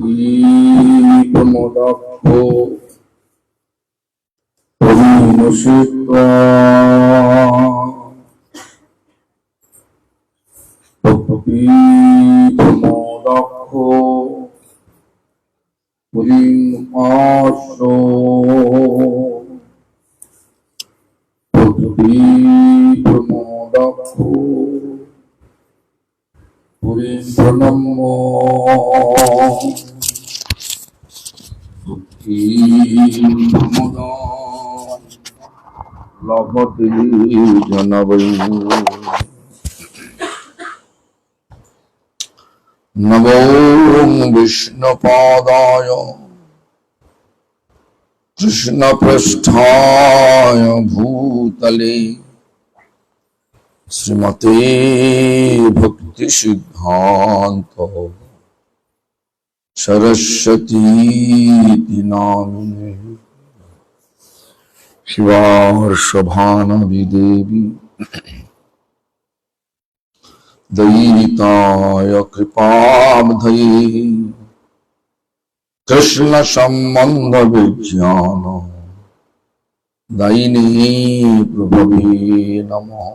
दीपमुदक्खो पुरीमुषित्वा दीपमुदक्खो पुरीमुपास्यो दीपमुदक्खो पुरीं प्रणम्यो लभते जनवै नमो विष्णुपादाय कृष्णपृष्ठाय भूतले श्रीमते भक्ति सिद्धांत सरस्वती नामिने शिवार्षभानवि देवी दयिताय कृपाब्धये कृष्ण संबंध विज्ञान दायिने प्रभवे नमः।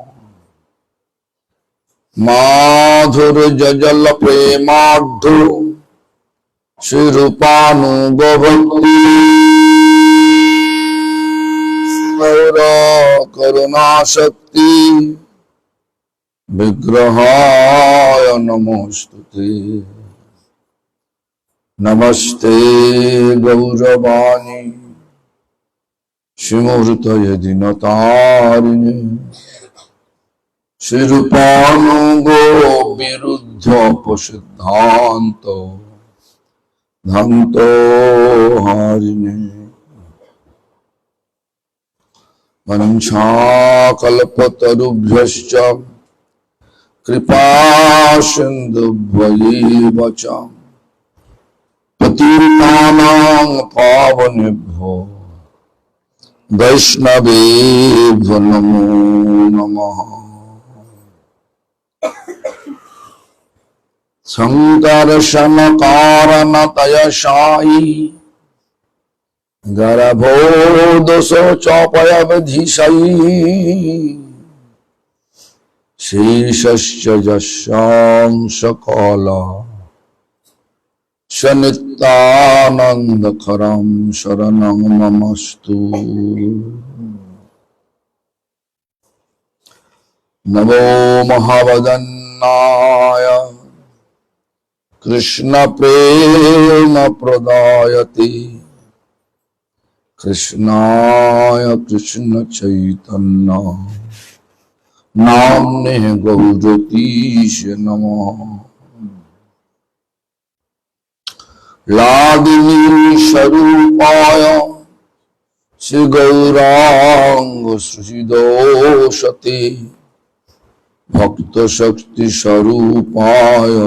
माधुर्यजल प्रेमार्ध श्रीरूपानुगभक्ति करुणाशक्ति विग्रहाय नमोस्तुते। नमस्ते गौरवाणी श्रीमूर्तये दीनतारिणे श्रीरूपानुगो विरुद्ध उपसिद्धांत धंतो हारिणे वंशाकल्पतरुभ्यश्च कृपा सिन्धुभ्यैव च पतितानां पावनेभ्यो वैष्णवेभ्यो नमो नमः। संकर्षणकारणतयशायी गर्भोदशोचोपयवधिशयी शेषश्च यस्यांशकाला नित्यानन्दकरं शरणं नमस्तु। नमो महावदन्नाय कृष्ण प्रेम प्रदायते कृष्णाय कृष्ण चैतन्य नाम्ने गौरतीश नमः। लादिनी स्वरूपाय श्री गौरांग श्रीदोषते भक्त शक्ति स्वरूपाय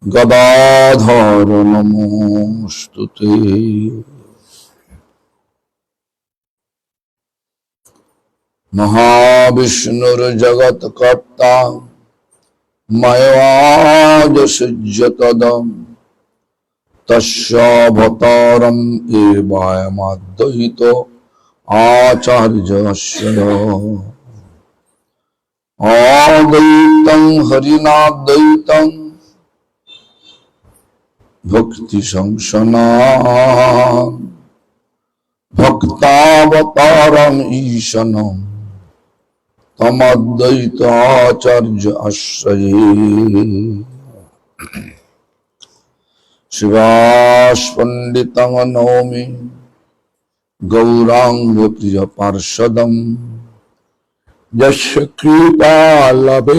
गदाधर नमोस्तुते। महाविष्णुर्जगत्कर्ता मयवाजसृज्यतदं तस्यावतारम् एवायमद्वैतो आचार्यस्य अद्वैतं हरिनाद्वैतं भक्ति संसनान् भक्तावतारम् ईशनं तमद्वैताचार्य आश्रये। शिवास्पंडितं नौमि गौरांग प्रिय पार्षदं यस्य कृपालभेनापि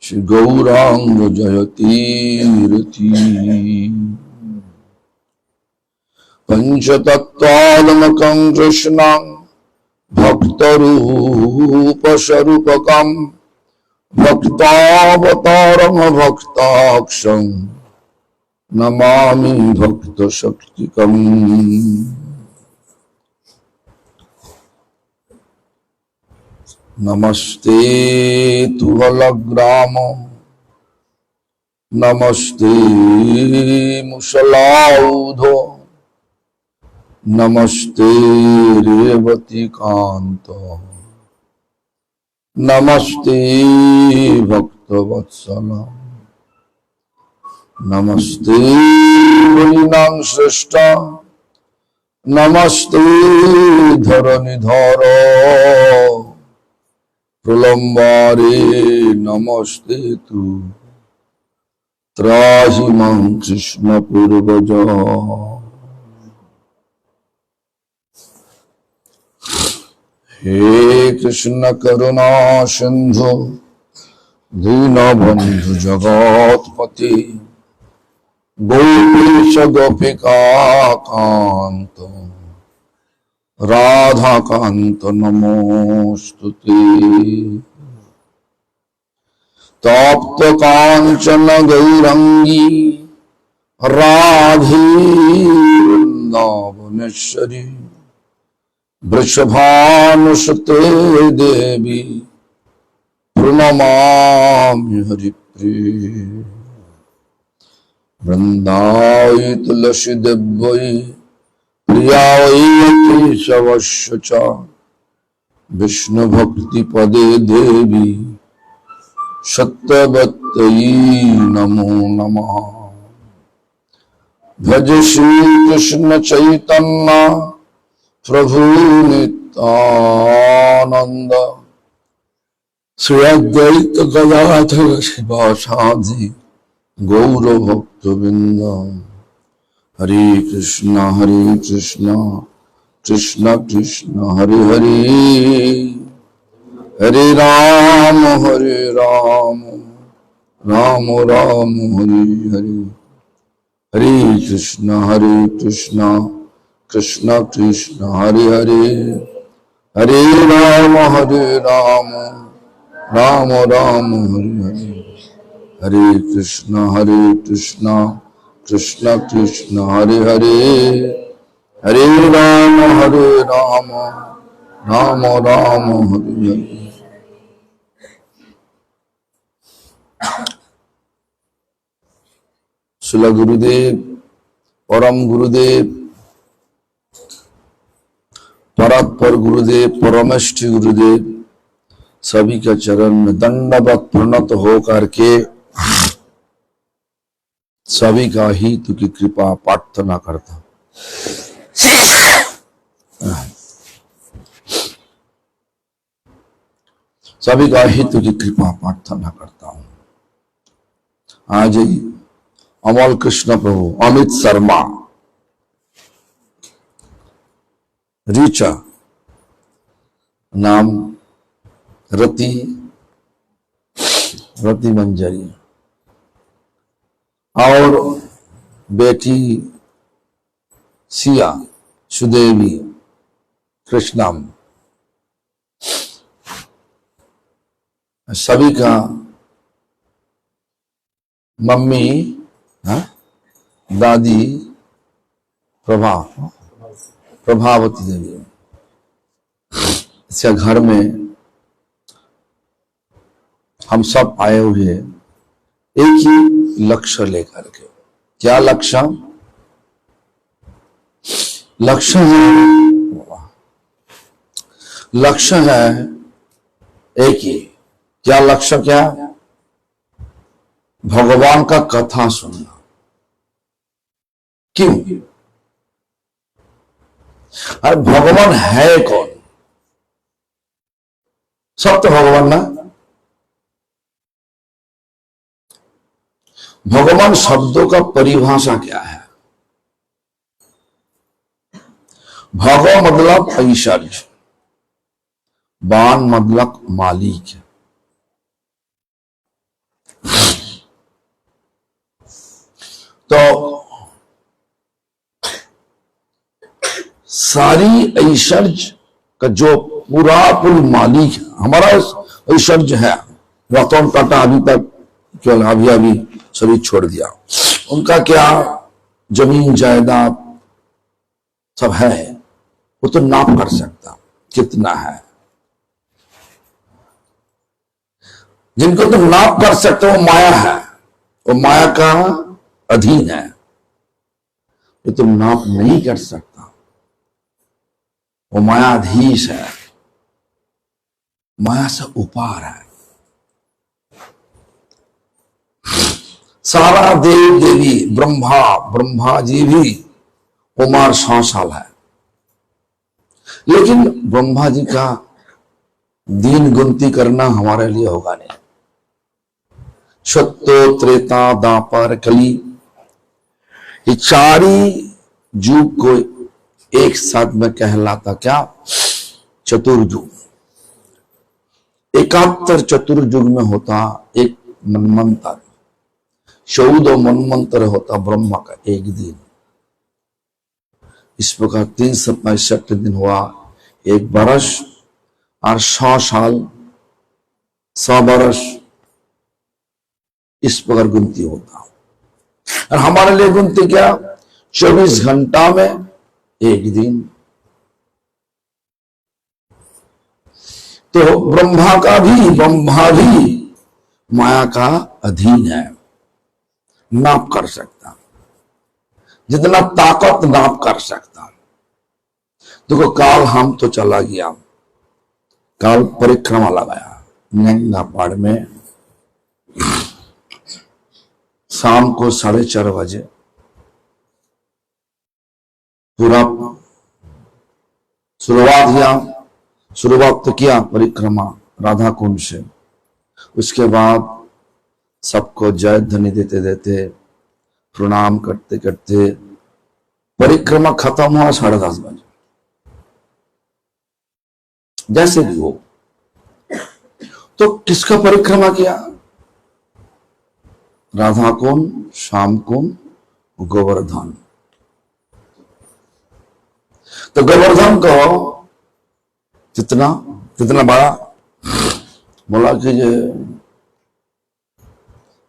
श्री गौरांग जयतीरति। पंचतत्त्वात्मकं कृष्णं भक्तरूपस्वरूपकं भक्तावतारं भक्ताक्षं नमामि भक्तशक्तिकम्। नमस्ते तुभलग्राम नमस्ते मुसलाउधो नमस्ते रेवती कांतो नमस्ते भक्तवत्सल नमस्ते मुनीनां श्रेष्ठ नमस्ते धरणिधर प्रलम्बारे नमस्ते तु त्राहि मां कृष्ण पूर्वज। हे कृष्ण करुणा सिंधु दीनबंधु जगत्पति गोपीश गोपिका कांत राधा कांत नमोस्तुते। तप्त कांचन गौरंगी राधे वृंदावनेश्वरी वृषभानुसुते देवी प्रणमामि हरिप्रिये। वृंदावै तुलसी देव्यै प्रियायै केशवस्य च विष्णु भक्ति पदे देवी सत्यवत्यै नमो नमः। भज श्री कृष्ण चैतन्य प्रभु नित्यानंद श्री अद्वैत गदाधर शिवासादि गौर भक्तवृंद। हरे कृष्ण कृष्ण कृष्ण हरे हरे हरे राम राम राम हरे हरे। हरे कृष्ण कृष्ण कृष्ण हरे हरे हरे राम राम राम हरे हरे। हरे कृष्ण कृष्ण कृष्ण हरे हरे हरे राम राम राम हरे हरे। श्रील गुरुदेव परम गुरुदेव परात्पर गुरुदेव परमेष्ठी गुरुदेव सभी के चरण में दंडवत प्रणत हो करके सभी का हित की कृपा प्रार्थना करता। सभी का हित की कृपा प्रार्थना करता हूं। आज ही अमल कृष्ण प्रभु अमित शर्मा रीचा नाम रति मंजरी और बेटी सिया सुदेवी कृष्णम सभी का मम्मी दादी प्रभावती देवी इसके घर में हम सब आए हुए एक ही लक्ष्य लेकर के। क्या लक्ष्य है एक ही। क्या लक्ष्य क्या? भगवान का कथा सुनना। क्यों? अरे भगवान है कौन? सब तो भगवान ना। भगवान शब्दों का परिभाषा क्या है? भगव मतलब ऐश्वर्य, बान मतलब मालिक। तो सारी ऐश्वर्य का जो पूरा मालिक है, हमारा ऐश्वर्य है। रतन टाटा अभी तक केवल अभी शरीर छोड़ दिया। उनका क्या जमीन जायदाद सब है, वो तो नाप कर सकता कितना है। जिनको तो नाप कर सकते वो माया है, वो माया का अधीन है, ये तुम नाप नहीं कर सकता। वो मायाधीश है, माया से उपार है। सारा देव देवी ब्रह्मा जी भी उमर 100 साल है, लेकिन ब्रह्मा जी का दीन गिनती करना हमारे लिए होगा नहीं। सत्यो त्रेता दापर कली, ये चारी युग को एक साथ में कहलाता क्या? चतुर्युग। 71 चतुर्युग में होता एक मनमंत्र, 14 मनमंत्र होता ब्रह्मा का एक दिन। इस प्रकार 365 दिन हुआ एक बरस, और 100 साल 100 बरस, इस प्रकार गिनती होता। और हमारे लिए गिनती क्या? 24 घंटा में एक दिन। तो ब्रह्मा भी माया का अधीन है, नाप कर सकता, जितना ताकत नाप कर सकता। देखो काल हम तो चला गया, काल परिक्रमा लगाया नंगापाड़ में, शाम को 4:30 बजे पूरा शुरुआत तो किया परिक्रमा राधा कुंड से। उसके बाद सबको जय ध्वनि देते देते, प्रणाम करते करते परिक्रमा खत्म हुआ 10:30 बजे। जैसे भी हो, तो किसका परिक्रमा किया? राधा कुंड, श्याम कुंड, गोवर्धन। तो गोवर्धन को कितना बड़ा बोला कि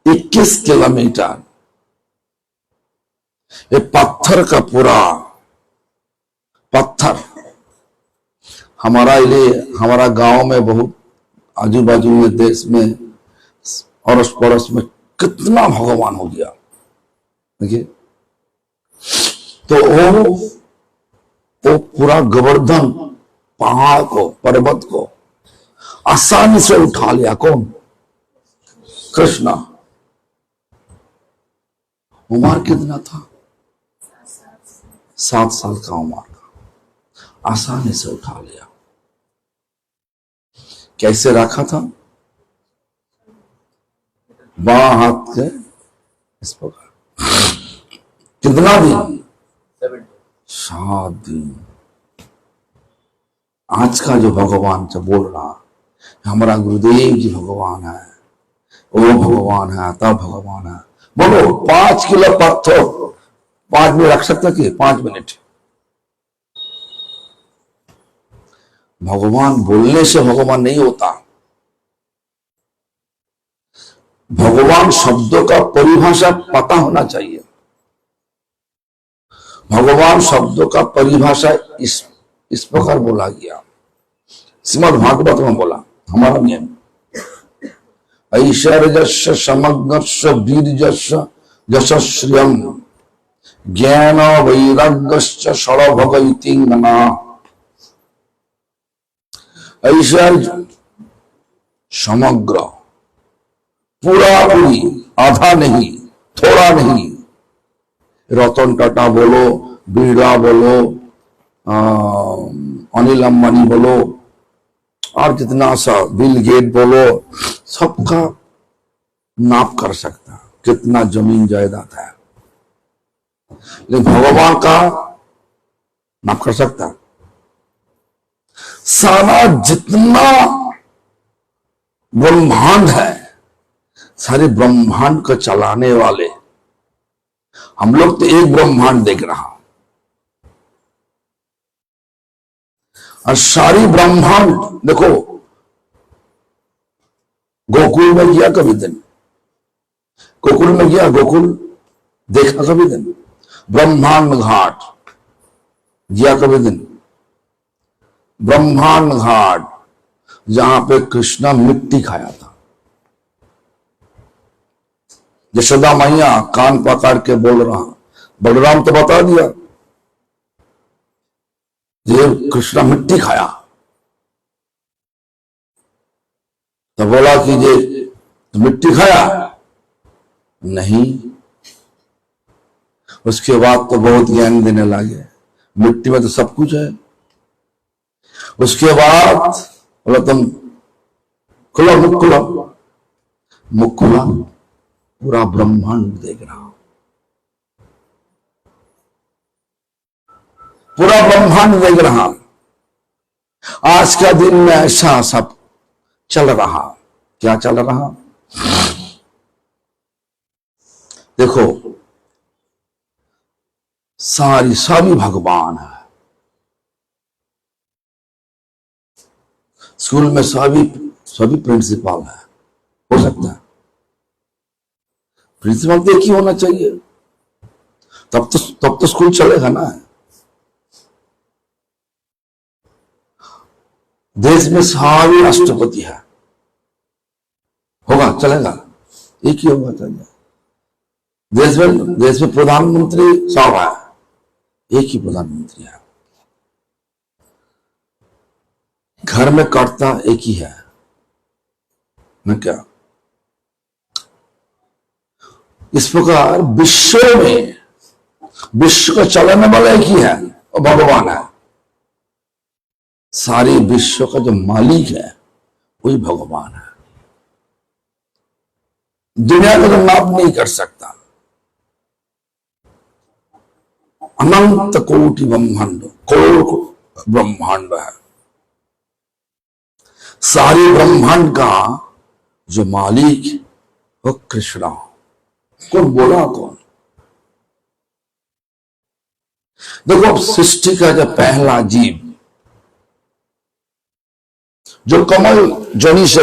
21 किलोमीटर ये पत्थर का पूरा पत्थर। हमारा गांव में बहुत आजू बाजू में देश में अड़ोस पड़ोस में कितना भगवान हो गया। देखिए, तो वो पूरा गोवर्धन पहाड़ को, पर्वत को आसानी से उठा लिया। कौन? कृष्णा। उम्र कितना था? 7 साल का उम्र का, आसानी से उठा लिया। कैसे रखा था? बाएं हाथ के इस प्रकार। कितना दिन? 7 दिन। आज का जो भगवान से बोल रहा, हमारा गुरुदेव जी भगवान है, वो भगवान है, तब भगवान है। बोलो 5 किलो पत्थर 5 में रख सकते कि 5 मिनट? भगवान बोलने से भगवान नहीं होता। भगवान शब्दों का परिभाषा पता होना चाहिए। भगवान शब्दों का परिभाषा इस प्रकार बोला गया, श्रीमद् भागवत में बोला। हमारा नियम ऐश्वर्यस्य समग्रस्य वीर्यस्य यशस्रियम ज्ञान वैराग्यश्च षड्भग इति नना। ऐश्वर्य समग्र, पूरा पूरी, आधा नहीं, थोड़ा नहीं। रतन टाटा बोलो, बिरला बोलो, अनिल अंबानी बोलो, और जितना सा बिल गेट बोलो, सबका नाप कर सकता कितना जमीन जायदाद है, लेकिन भगवान का नाप कर सकता? सारा जितना ब्रह्मांड है, सारे ब्रह्मांड को चलाने वाले हम लोग तो एक ब्रह्मांड देख रहा, और सारी ब्रह्मांड देखो। गोकुल में गया कभी दिन? गोकुल में गया? गोकुल देखा कभी दिन? ब्रह्मांड घाट गया कभी दिन? ब्रह्मांड घाट जहां पे कृष्णा मिट्टी खाया था, यशोदा मैया कान पकड़ के बोल रहा, बलराम तो बता दिया ये कृष्णा मिट्टी खाया, तो बोला कि ये मिट्टी खाया नहीं। उसके बाद तो बहुत ज्ञान देने लगे, मिट्टी में तो सब कुछ है। उसके बाद बोला तुम खुला, मुख खुला, मुख खुला, पूरा ब्रह्मांड देख रहा हूं, पूरा ब्रह्मांड देख रहा। आज का दिन में ऐसा सब चल रहा। क्या चल रहा? देखो, सभी भगवान है। स्कूल में सभी प्रिंसिपल है, हो सकता है प्रिंसिपल तो एक ही होना चाहिए, तब तो स्कूल चलेगा ना। देश में सभी राष्ट्रपति है, होगा, चलेगा, एक ही होगा चाहिए। देश में प्रधानमंत्री सब है, एक ही प्रधानमंत्री है। घर में कर्ता एक ही है ना, क्या? इस प्रकार विश्व को चलाने वाला एक ही है, और भगवान है। सारे विश्व का जो मालिक है वही भगवान है। दुनिया को तो माप नहीं कर सकता। अनंत कोटि ब्रह्मांड, करोड़ ब्रह्मांड है। सारे ब्रह्मांड का जो मालिक वो कृष्णा। कौन बोला? कौन? देखो, सृष्टि का जो पहला जीव जो कमल जोनी से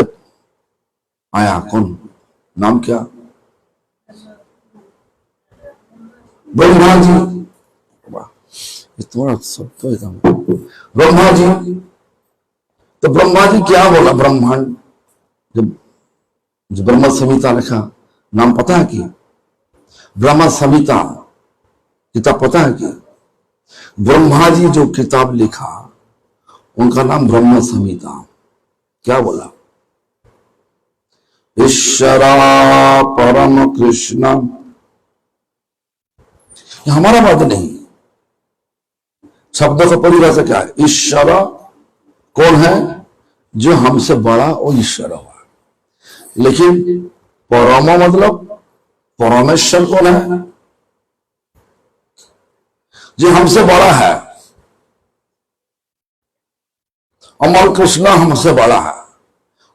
आया, कौन? नाम क्या? ब्रह्मा जी। तुम्हारा सब तो एकदम ब्रह्मा जी। तो ब्रह्मा जी क्या बोला? ब्रह्मांड, जो ब्रह्म संहिता लिखा, नाम पता है? कि ब्रह्म संहिता किताब पता है? कि ब्रह्मा जी जो किताब लिखा उनका नाम ब्रह्म संहिता। क्या बोला? ईश्वरा परम कृष्ण। हमारा बात नहीं, शब्दों का परिभाषा क्या है? ईश्वर कौन है? जो हमसे बड़ा वो ईश्वर हुआ। लेकिन परम मतलब परमेश्वर कौन है? जो हमसे बड़ा है। अमर कृष्ण हमसे बड़ा है।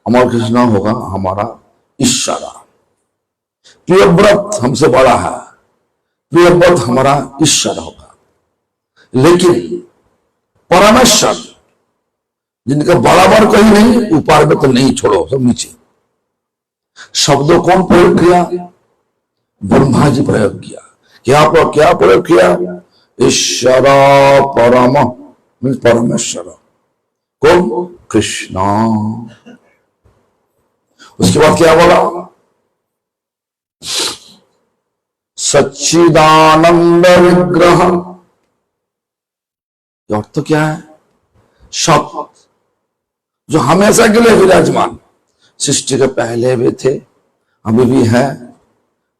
अमर कृष्ण होगा हमारा ईश्वर। प्रियव्रत हमसे बड़ा है, प्रियव्रत हमारा ईश्वर होगा। लेकिन परमेश्वर जिनका बराबर कहीं नहीं, ऊपर में तो नहीं, छोड़ो, सब नीचे। शब्दों कौन प्रयोग किया? ब्रह्मा जी प्रयोग किया। क्या प्रयोग किया? ईश्वर परम, परमेश्वर। कौन? कृष्णा। उसके बाद क्या बोला? सच्चिदानंद विग्रह। अर्थ तो क्या है? सत्य, जो हमेशा के लिए विराजमान, सृष्टि के पहले भी थे, अभी भी है,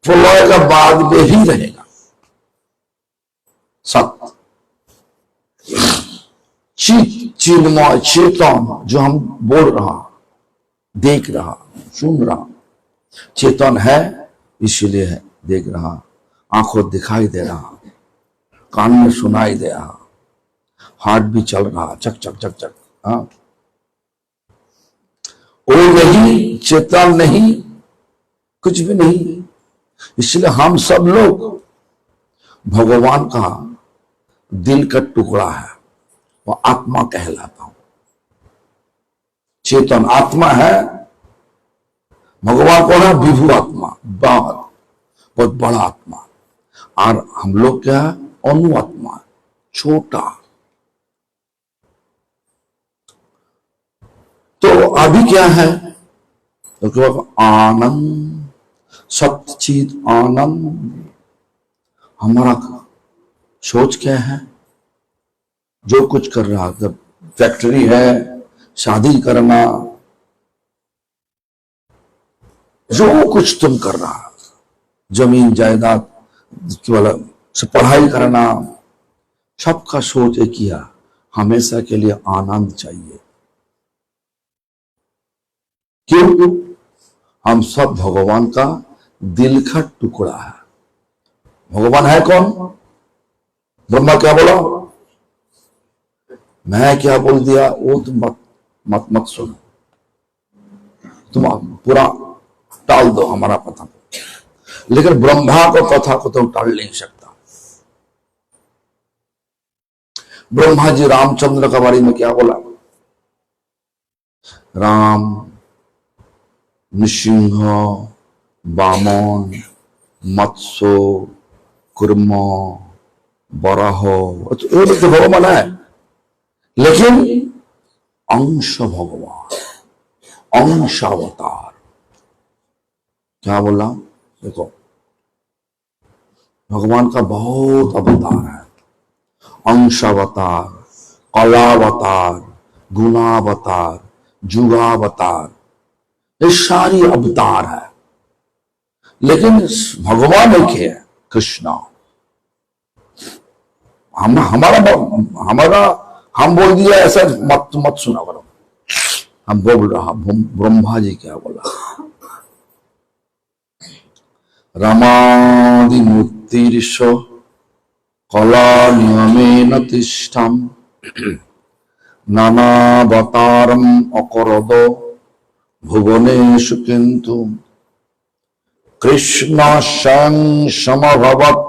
प्रलय का बाद में ही रहेगा। सत्य, चिन्मय, चेतन, जो हम बोल रहा, देख रहा, सुन रहा, चेतन है इसीलिए है, देख रहा, आंखों दिखाई दे रहा, कान में सुनाई दे रहा, हार्ट भी चल रहा, चक चक चक चक। हाँ, वो नहीं, चेतन नहीं, कुछ भी नहीं। इसलिए हम सब लोग भगवान का दिल का टुकड़ा है, वो आत्मा कहलाता हूं। चेतन आत्मा है, भगवान कौन है? विभु आत्मा, बहुत बड़ा आत्मा। और हम लोग क्या है? अनु आत्मा, छोटा। तो अभी क्या है? तो क्या? आनंद सच्चित आनंद। हमारा सोच क्या है? जो कुछ कर रहा है, फैक्ट्री है, शादी करना, जो कुछ तुम कर रहा, जमीन जायदाद वाला से पढ़ाई करना, सबका सोच एक किया, हमेशा के लिए आनंद चाहिए। क्यों? हम सब भगवान का दिल का टुकड़ा है। भगवान है कौन? ब्रह्मा क्या बोला? मैं क्या बोल दिया वो तुम मत मत मत सुनो, तुम पूरा टाल दो हमारा कथा, लेकिन ब्रह्मा को कथा को तुम टाल नहीं सकता। ब्रह्मा जी रामचंद्र के बारे में क्या बोला? राम, नृसिंह, वामन, मत्स्य, कुर्म, वराह, तो भगवान है, लेकिन अंश भगवान, अंशावतार। क्या बोला? देखो, भगवान का बहुत अवतार है। अंशावतार, कलावतार, गुणावतार, जुगावतार, ये सारी अवतार है, लेकिन भगवान एक है, कृष्णा। हमारा हम बोल दिया ऐसा मत मत सुना करो। हम बोल रहा, ब्रह्मा जी क्या बोला? रमादि मूर्तिर्ष कला नियमेन तिष्ठम् नानावतारम अकरद भुवनेषु किन्तु कृष्ण स्वयं समभवत्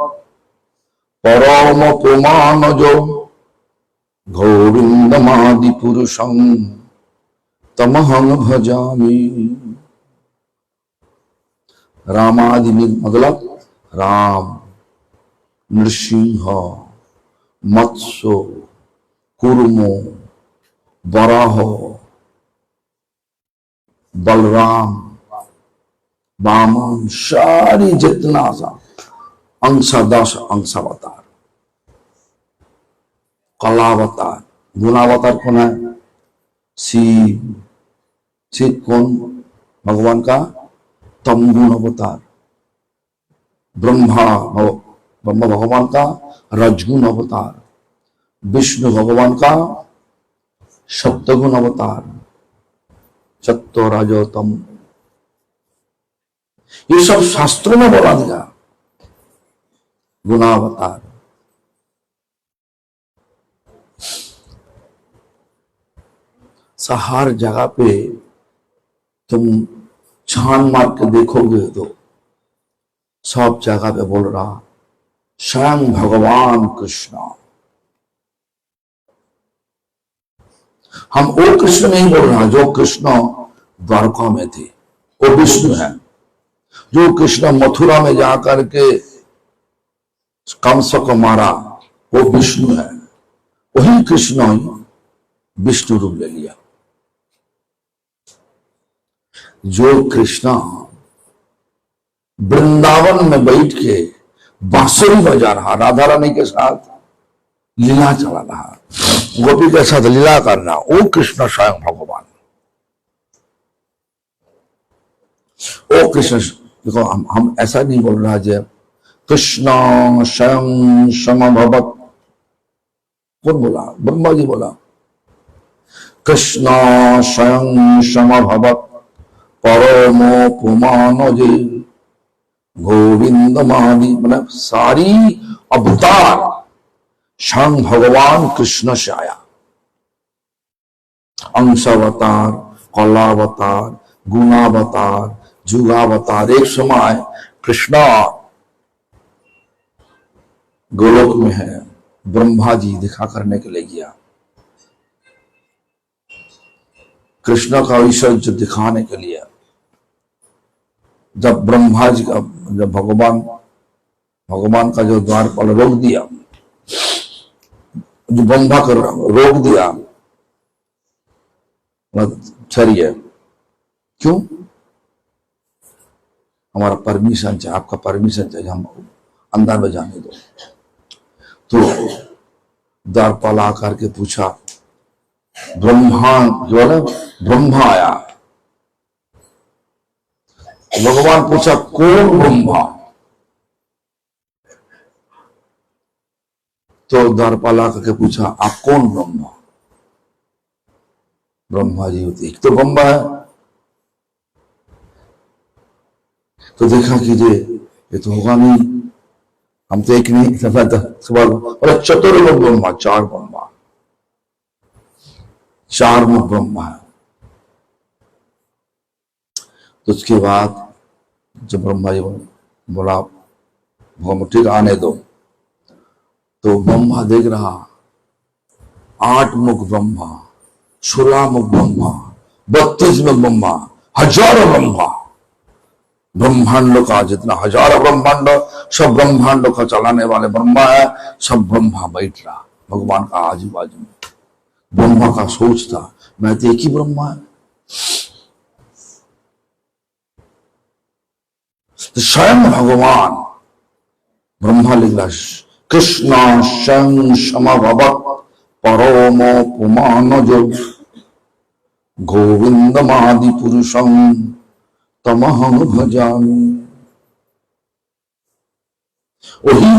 परम पुमानजो गोविंदमादि पुरुषं तमहं भजामि। रामादि मतलब राम, नृसिंह, मत्स्य, कूर्मो, वराह, बलराम, वामन, सारी जितना सा अंशादश अंशावतार, कलावतार, गुणावतार कौन है? शिव। शिव कौन? भगवान का तमगुण अवतार। ब्रह्मा भगवान का रजगुण अवतार। विष्णु भगवान का सप्तगुण अवतार, सत्व रजो तम। ये सब शास्त्रों में बोला दिया, गुणावतार। हर जगह पे तुम छान मार के देखोगे तो सब जगह पे बोल रहा स्वयं भगवान कृष्ण। हम वो कृष्ण नहीं बोल रहा जो कृष्ण द्वारका में थे, वो विष्णु है। जो कृष्ण मथुरा में जाकर के कंस को मारा, वो विष्णु है। वही कृष्ण विष्णु रूप ले लिया। जो कृष्ण वृंदावन में बैठ के बांसुरी बजा रहा, राधा रानी के साथ लीला चला रहा, गोपी के साथ लीला करना, वो कृष्ण स्वयं भगवान। ओ कृष्ण, देखो हम ऐसा नहीं बोल रहा जय कृष्ण स्वयं समभवत्। कौन बोला? ब्रह्मा जी बोला कृष्ण स्वयं समभवत् परमो पुमानजे गोविंद मादि, मतलब सारी अवतार स्वयं भगवान कृष्ण से आया। अंशावतार, कलावतार, गुणावतार, जुगावतार। एक समय कृष्णा गोलोक में है, ब्रह्मा जी दिखा करने के लिए गया। कृष्ण का ऐश्वर्य दिखाने के लिए जब ब्रह्मा जी का, जब भगवान का जो द्वारपाल रोक दिया, जो ब्रह्मा कर रोक दिया, ठहरिए, क्यों? हमारा परमिशन चाहिए, आपका परमिशन चाहिए, हम अंदर में जाने दो। तो द्वारपाल आकर के पूछा, ब्रह्मा आया। भगवान पूछा, कौन ब्रह्मा? तो द्वारपाल आकर के पूछा, आप कौन ब्रह्मा? ब्रह्मा जी होते, एक तो ब्रह्मा है। तो देखा कीजिए, ये तो होगा नहीं, हम तो एक नहीं, और चतुर्मुख ब्रह्मा, चार ब्रह्मा, चार मुख ब्रह्मा है। तो उसके बाद जब ब्रह्मा जी बोला, ठीक आने दो, तो ब्रह्मा देख रहा, 8 मुख ब्रह्मा, 16 मुख ब्रह्मा, 32 मुख ब्रह्मा, हजारों ब्रह्मा, ब्रह्मांड का जितना हजारों ब्रह्मांड, सब ब्रह्मांड का चलाने वाले ब्रह्मा है। सब ब्रह्मा बैठ रहा भगवान का आजू बाजू में। ब्रह्मा का सोच था, मैं तो एक ही ब्रह्मा है। तो स्वयं भगवान ब्रह्मा लिख रहा, कृष्णा शं समभवत् परोमो पुमानजो गोविंदमादि पुरुषं तमहं भजामि। वही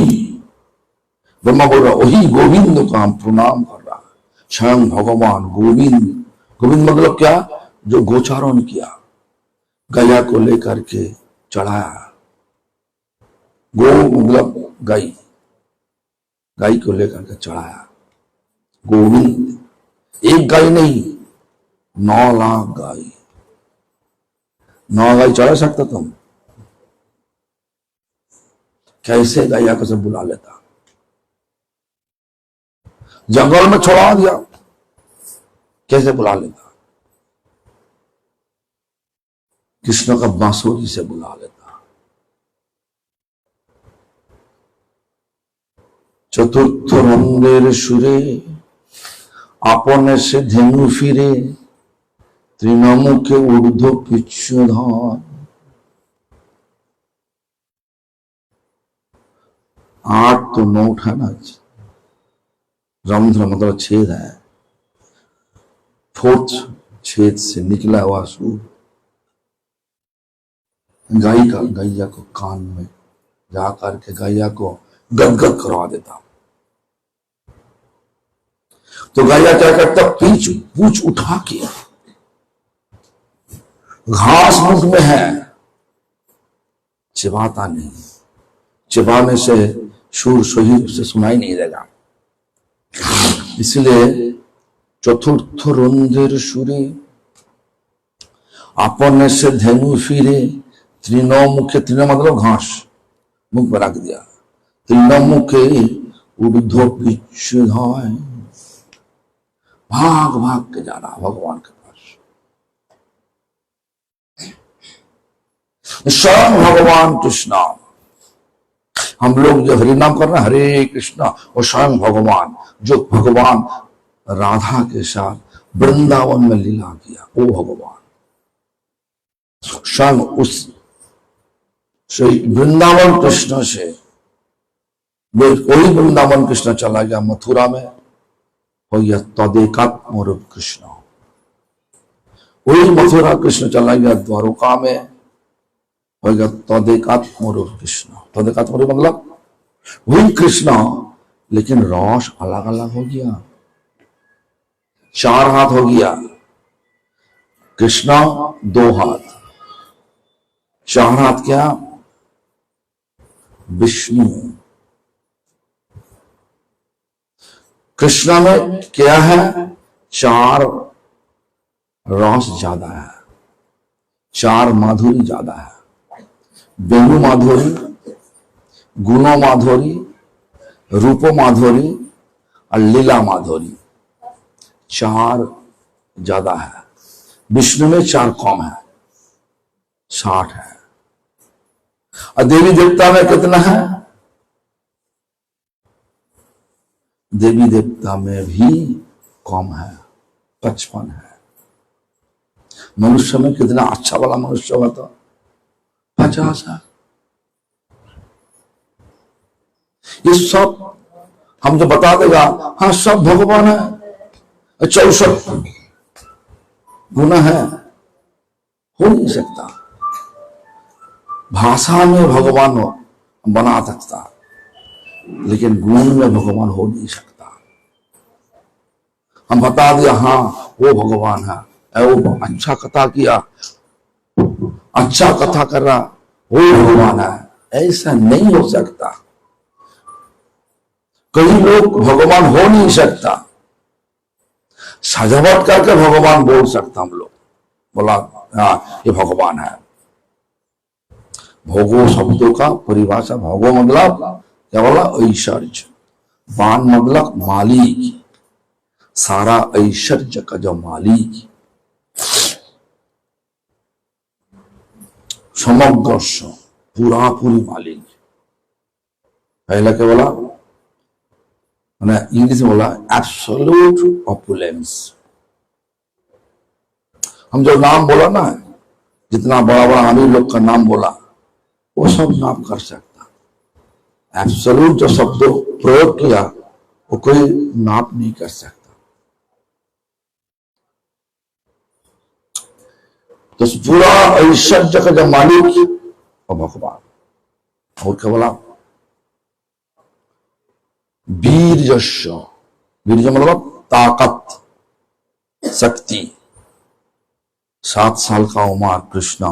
ब्रह्मा बोल रहा, वही गोविंद का हम प्रणाम कर रहा। स्वयं भगवान गोविंद, गोविंद मतलब क्या? जो गोचारण किया, गया को लेकर के चढ़ाया। गो मतलब गाय, गाय को लेकर के चढ़ाया। गोविंद, एक गाय नहीं, 9 लाख गाय, 9 गाय चढ़ा सकता तुम? कैसे गैया को सब बुला लेता, जंगल में छोड़ा दिया, कैसे बुला लेता? कृष्ण का बांसुरी से बुला लेता। चतुर्थ रंगेर सुरे आपने से धेनु फिरे, तृणमुखे ऊर्ध्व पिच्छुधार। 8 तो 9 है ना, रंध्र मतलब छेद है, 4th छेद से निकला हुआ सूर गैया को कान में जाकर के गैया को गदगद करवा देता। तो गैया क्या करता, पूछ उठा के, घास मुख में है, चिबाता नहीं, चिबाने से सूर सही से सुनाई नहीं देगा। इसलिए चतुर्थ रुंधेर सुरे आपने से धेनु फिरे, तीनों मुखे, तीनों मतलब घास, मुख पर रख दिया, तीनों मुखे ऊर्ध्व पिच्छुधाय, भाग भाग के जा रहा भगवान के पास। स्वयं भगवान कृष्ण, हम लोग जो हरि नाम कर रहे हैं, हरे कृष्णा, और स्वयं भगवान, जो भगवान राधा के साथ वृंदावन में लीला किया, वो भगवान स्वयं उस वृंदावन कृष्ण से, वही वृंदावन कृष्ण चला गया मथुरा में, हो गया तदेकात्म रूप कृष्ण। वही मथुरा कृष्ण चला गया द्वारका में, हो गया तदेकात्म रूप कृष्ण। तदेकात्म रूप मतलब वही कृष्ण, लेकिन रस अलग अलग हो गया। 4 हाथ हो गया कृष्ण, 2 हाथ, 4 हाथ क्या? विष्णु। कृष्ण में क्या है? 4 रस ज्यादा है, 4 माधुरी ज्यादा है। वेणु माधुरी, गुणो माधुरी, रूपो माधुरी और लीला माधुरी, 4 ज्यादा है। विष्णु में 4 कम है, 60 है। और देवी देवता में कितना है? देवी देवता में भी कम है, 55 है। मनुष्य में कितना अच्छा वाला मनुष्य हुआ था, 50 है। ये सब हम जो बता देगा, हाँ सब भगवान है, 64 गुना है, हो नहीं सकता। भाषा में भगवान बना सकता, लेकिन गुण में भगवान हो नहीं सकता। हम बता दिया हाँ वो भगवान है, वो अच्छा कथा किया, अच्छा कथा कर रहा, वो भगवान है, ऐसा नहीं हो सकता। कई लोग भगवान हो नहीं सकता, सजावट करके भगवान बोल सकता। हम लोग बोला हाँ ये भगवान है। भोगो शब्दों का परिभाषा, भोगो मतलब क्या बोला, ऐश्वर्य। वान मतलब मालिक, सारा ऐश्वर्य का जो मालिक, समग्र पूरा पूरी मालिक। पहला क्या बोला, मैंने इंग्लिश में बोला एब्सोल्यूट ऑपुलेंस। हम जो नाम बोला ना, जितना बड़ा बड़ा अमीर लोग का नाम बोला, वो सब नाम कर सकता। एब्सोल्यूट जो शब्द प्रयोग किया वो कोई नाप नहीं कर सकता। तो पूरा ऐश्वर्य का जो मालिक वो भगवान। और क्या बोला, वीर्यस्य, वीर्य मतलब ताकत, शक्ति। 7 साल का उमर कृष्णा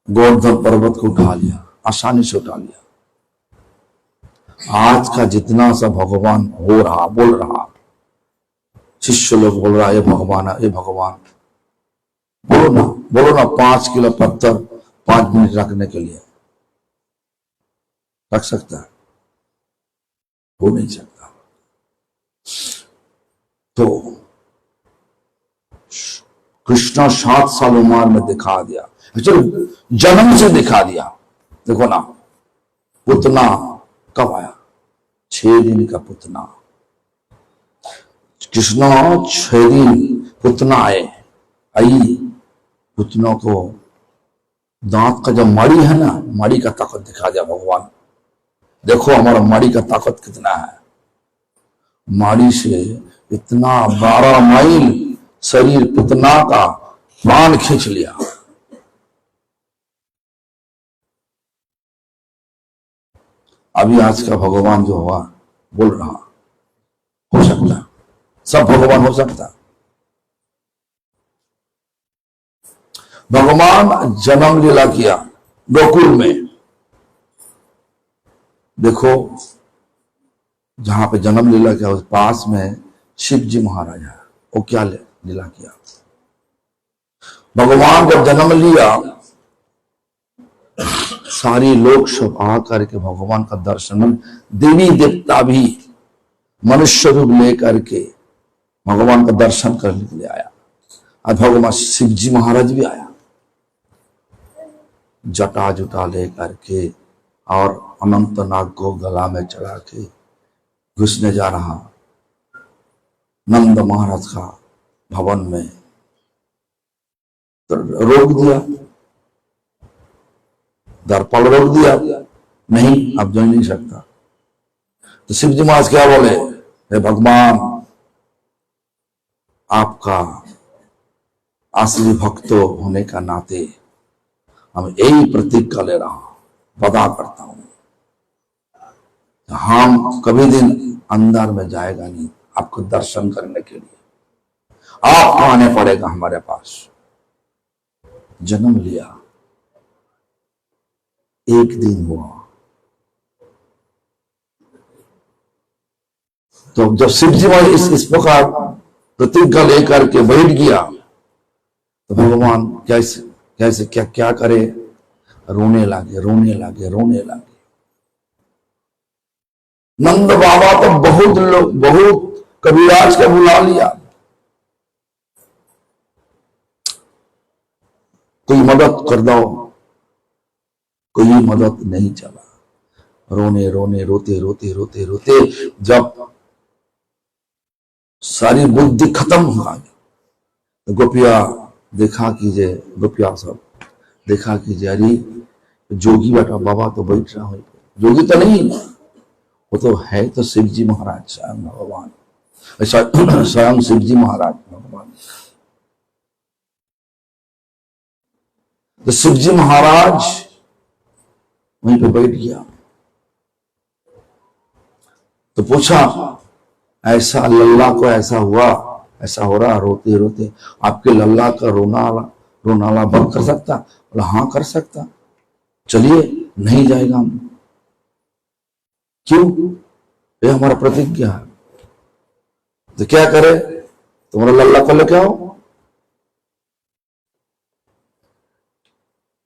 गोवर्धन पर्वत को उठा लिया, आसानी से उठा लिया। आज का जितना सा भगवान हो रहा, बोल रहा, शिष्य लोग बोल रहा ये भगवान है, ये भगवान। बोलो ना 5 किलो पत्थर 5 मिनट रखने के लिए रख सकता है? हो नहीं सकता। तो कृष्णा 7 साल उम्र में दिखा दिया, चलो जन्म से दिखा दिया। देखो ना, पुतना कब आया, 6 दिन का पुतना। कृष्णा 6 दिन पुतना आई, पुतनों को दांत का जो मड़ी है ना, मड़ी का ताकत दिखा दिया भगवान। देखो हमारा मड़ी का ताकत कितना है। मड़ी से इतना 12 माइल शरीर पुतना का प्राण खींच लिया। अभी आज का भगवान जो हुआ बोल रहा, हो सकता, सब भगवान हो सकता। भगवान जन्म लीला किया गोकुल में। देखो जहां पे जन्म लीला किया उस पास में शिव जी महाराज है, वो क्या लीला किया। भगवान जब जन्म लिया, सारी लोग सब आकर के भगवान का दर्शन, देवी देवता भी मनुष्य रूप लेकर के भगवान का दर्शन करने के लिए आया। और भगवान शिव जी महाराज भी आया, जटा जुटा लेकर के और अनंत नाग को गला में चढ़ा के घुसने जा रहा नंद महाराज का भवन में। तो रोक दिया, दर्पण रोक दिया, नहीं अब जा नहीं सकता। तो शिव जी महाराज क्या बोले, हे भगवान, आपका असली भक्त होने का नाते हम यही प्रतिज्ञा ले रहा हूं, वादा करता हूं, हम कभी दिन अंदर में जाएगा नहीं आपको दर्शन करने के लिए, आपको आने पड़ेगा हमारे पास। जन्म लिया, 1 दिन हुआ, तो जब शिव जी महाराज इस प्रकार प्रतिज्ञा लेकर के बैठ गया, तो भगवान कैसे क्या क्या करे, रोने लगे रोने लगे रोने लगे। नंद बाबा तो बहुत लोग, बहुत कबीराज का बुला लिया, कोई मदद कर दो, कोई मदद नहीं चला। रोने रोने रोते रोते रोते रोते जब सारी बुद्धि खत्म हो गई, तो गोपिया देखा कीजिए, गोपिया सब देखा कि जारी जोगी बैठा, बाबा तो बैठ रहा है, जोगी तो नहीं, वो तो है तो शिव जी महाराज, स्वयं भगवान, स्वयं शिव जी महाराज भगवान। तो शिव जी महाराज वहीं पे बैठ गया। तो पूछा, ऐसा लल्ला को ऐसा हुआ, ऐसा हो रहा, रोते रोते, आपके लल्ला का रोनाला बंद कर सकता? बोला हाँ कर सकता। चलिए, नहीं जाएगा हम। क्यों? ये हमारा प्रतिज्ञा है। तो क्या करे? तुम्हारा लल्ला को लेके आओ।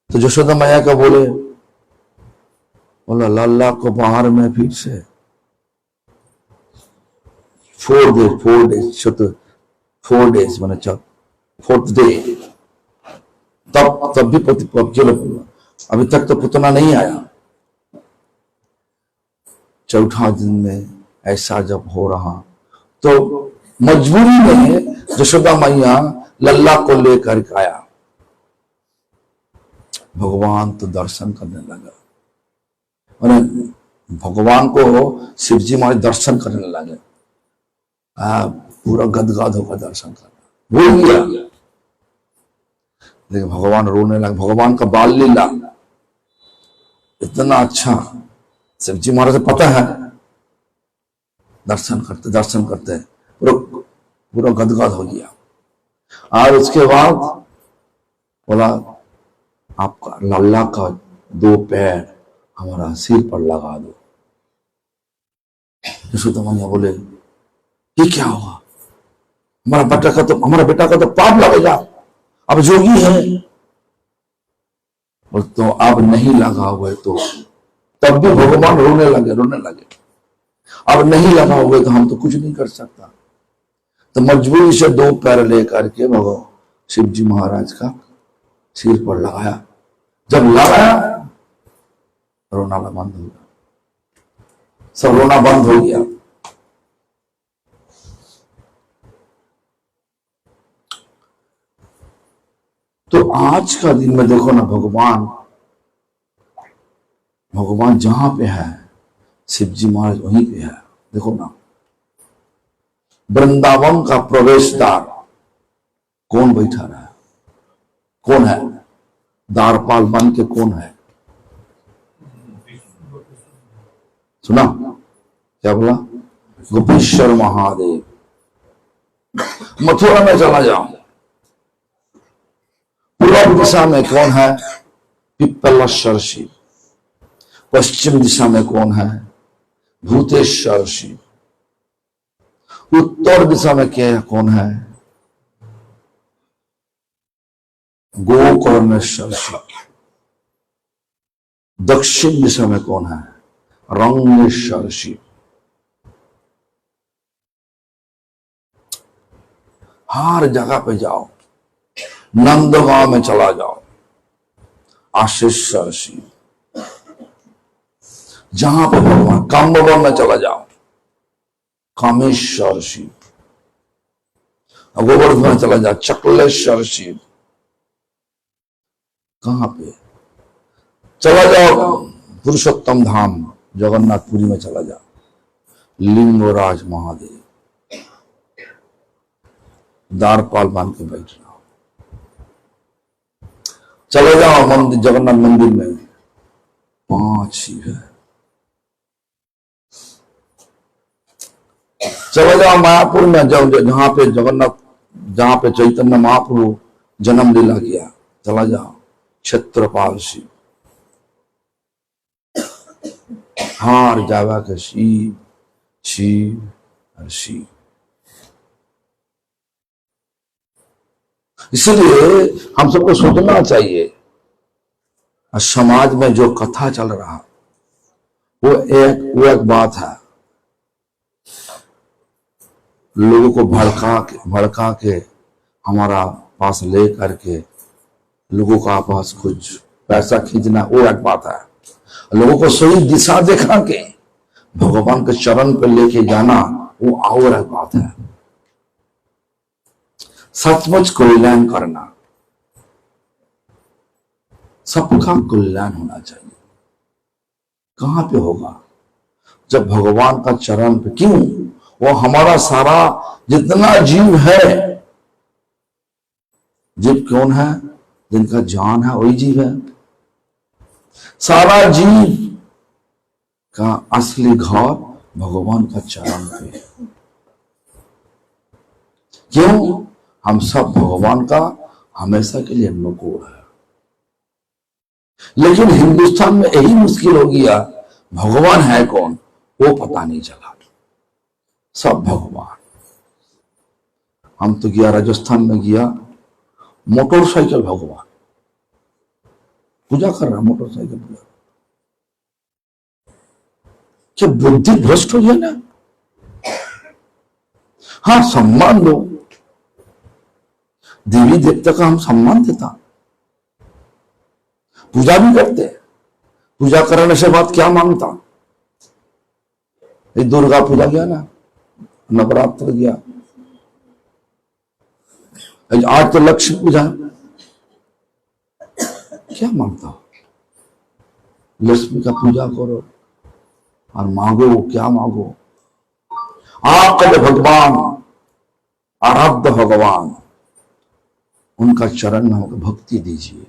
तो यशोदा मैया का बोले, बोला लल्ला को बाहर में फिर से 4 days मैंने चल 4th day, तब भी चलो, अभी तक तो पुतना नहीं आया। चौथा दिन में ऐसा जब हो रहा तो मजबूरी में यशोदा मैया लल्ला को लेकर आया। भगवान तो दर्शन करने लगा, और भगवान को शिव जी महाराज दर्शन करने लगे। पूरा गदगद होकर दर्शन करना भूल गया। लेकिन भगवान रोने लगे। भगवान का बाल लीला इतना अच्छा शिव जी महाराज से पता है। दर्शन करते पूरा गदगद हो गया। और उसके बाद बोला, आपका लल्ला का 2 पैर हमारा सिर पर लगा दो। यशोदा मैया बोले, ये क्या हुआ? हमारा बेटा का तो पाप लगेगा, अब जोगी है। और तो अब नहीं लगा हुआ तो तब भी भगवान रोने लगे। अब नहीं लगा हुआ तो हम तो कुछ नहीं कर सकता। तो मजबूरी से 2 पैर लेकर के भगवान शिव जी महाराज का सिर पर लगाया। जब लगाया, रोना बंद हो गया, सब रोना बंद हो गया। तो आज का दिन में देखो ना, भगवान जहां पे है, शिव जी महाराज वहीं पे है। देखो ना, वृंदावन का प्रवेश द्वार कौन बैठा रहा है? कौन है? द्वारपाल बन के कौन है? सुना क्या बोला? गोपेश्वर महादेव। मथुरा में चला जाओ, पूर्व दिशा में कौन है? पिप्पलेश्वर शिव। पश्चिम दिशा में कौन है? भूतेश्वर शिव। उत्तर दिशा में क्या कौन है? गोकर्णेश्वर शिव। दक्षिण दिशा में कौन है? रंगेश्वर शिव। हर जगह पे जाओ, नंदगांव में चला जाओ, आशीश्वर शिव। जहां पे भगवान, काम्बवन में चला जाओ, कामेश्वर शिव। गोवर्धन में चला जाओ, चकलेश्वर शिव। कहां पे चला जाओ? पुरुषोत्तम धाम जगन्नाथपुरी में चला जाओ, लिंगराज महादेव। द्वारपाल बन के बैठ रहा हो। चले जाओ मंदिर, जगन्नाथ मंदिर में 5 शिव है। चले जाओ मायापुर में, जहां पे चैतन्य महाप्रभु जन्म लीला किया, चला जाओ, क्षेत्रपाल शिव। हर जगह के शिव शिव और शिव। इसलिए हम सबको सोचना चाहिए, समाज में जो कथा चल रहा वो एक बात है। लोगों को भड़का के हमारा पास ले करके लोगों का पास कुछ पैसा खींचना, वो एक बात है। लोगों को सही दिशा दिखा के भगवान के चरण पर लेके जाना, वो और एक बात है। सचमुच कल्याण करना, सबका कल्याण होना चाहिए। कहां पे होगा? जब भगवान का चरण पे। क्यों? वो हमारा सारा जितना जीव है, जीव कौन है? जिनका जान है वही जीव है। सारा जीव का असली घर भगवान का चरण पे। क्यों? हम सब भगवान का हमेशा के लिए अनुकूल है। लेकिन हिंदुस्तान में यही मुश्किल हो गया, भगवान है कौन वो पता नहीं चला। सब भगवान। हम तो गया राजस्थान में गया, मोटरसाइकिल भगवान पूजा कर रहा, मोटरसाइकिल पूजा। क्या बुद्धि भ्रष्ट हो गया ना? हाँ, सम्मान दो, देवी देवता का हम सम्मान देता, पूजा भी करते। पूजा करने से बाद क्या मांगता? दुर्गा पूजा गया ना, नवरात्र गया, आज तो लक्ष्मी पूजा, क्या मांगता? लक्ष्मी का पूजा करो और मांगो, क्या मांगो? आपका जो भगवान, आराध्य भगवान, उनका चरण में होकर भक्ति दीजिए,